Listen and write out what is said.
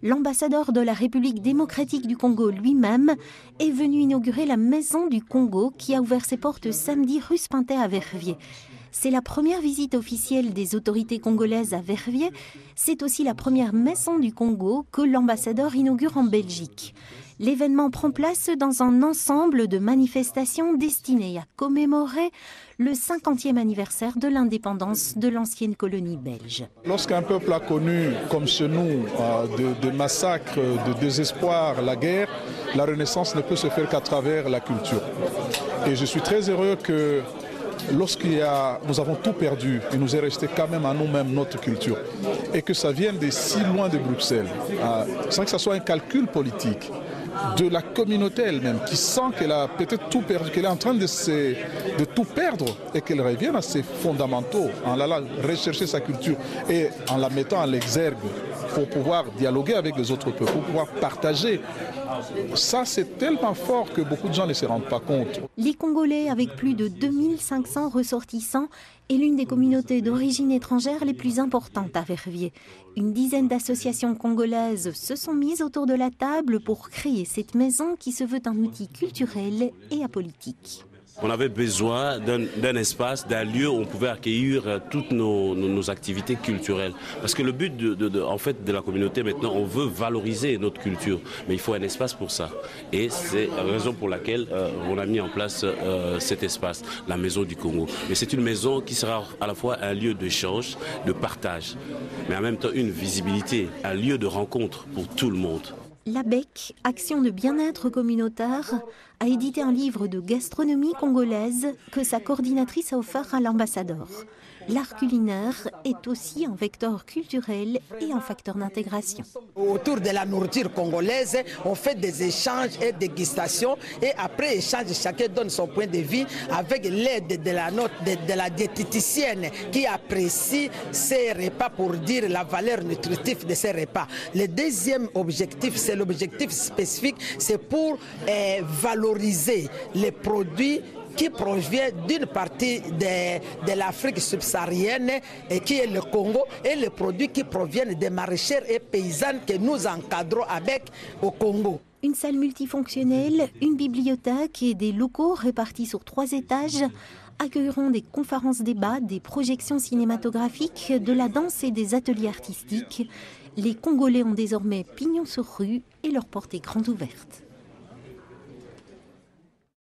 L'ambassadeur de la République démocratique du Congo lui-même est venu inaugurer la Maison du Congo qui a ouvert ses portes samedi rue Spintet à Verviers. C'est la première visite officielle des autorités congolaises à Verviers. C'est aussi la première Maison du Congo que l'ambassadeur inaugure en Belgique. L'événement prend place dans un ensemble de manifestations destinées à commémorer le 50e anniversaire de l'indépendance de l'ancienne colonie belge. Lorsqu'un peuple a connu, comme chez nous, de massacres, de désespoir, la guerre, la renaissance ne peut se faire qu'à travers la culture. Et je suis très heureux que nous avons tout perdu, il nous est resté quand même à nous-mêmes notre culture. Et que ça vienne de si loin de Bruxelles, sans que ce soit un calcul politique, de la communauté elle-même, qui sent qu'elle a peut-être tout perdu, qu'elle est en train de tout perdre et qu'elle revienne à ses fondamentaux, en allant rechercher sa culture et en la mettant à l'exergue pour pouvoir dialoguer avec les autres peuples, pour pouvoir partager. Ça, c'est tellement fort que beaucoup de gens ne se rendent pas compte. Les Congolais, avec plus de 2500 ressortissants, est l'une des communautés d'origine étrangère les plus importantes à Verviers. Une dizaine d'associations congolaises se sont mises autour de la table pour créer cette maison qui se veut un outil culturel et apolitique. On avait besoin d'un espace, d'un lieu où on pouvait accueillir toutes nos activités culturelles. Parce que le but en fait, de la communauté maintenant, on veut valoriser notre culture. Mais il faut un espace pour ça. Et c'est la raison pour laquelle on a mis en place cet espace, la Maison du Congo. Mais c'est une maison qui sera à la fois un lieu d'échange, de partage, mais en même temps une visibilité, un lieu de rencontre pour tout le monde. L'ABEC, Action de bien-être communautaire, a édité un livre de gastronomie congolaise que sa coordinatrice a offert à l'ambassadeur. L'art culinaire est aussi un vecteur culturel et un facteur d'intégration. Autour de la nourriture congolaise, on fait des échanges et dégustations et après échange, chacun donne son point de vue avec l'aide de la diététicienne qui apprécie ces repas pour dire la valeur nutritive de ces repas. Le deuxième objectif, c'est l'objectif spécifique, c'est pour valoriser les produits qui provient d'une partie de l'Afrique subsaharienne et qui est le Congo, et les produits qui proviennent des maraîchères et paysannes que nous encadrons avec au Congo. Une salle multifonctionnelle, une bibliothèque et des locaux répartis sur 3 étages accueilleront des conférences-débats, des projections cinématographiques, de la danse et des ateliers artistiques. Les Congolais ont désormais pignon sur rue et leur porte est grande ouverte.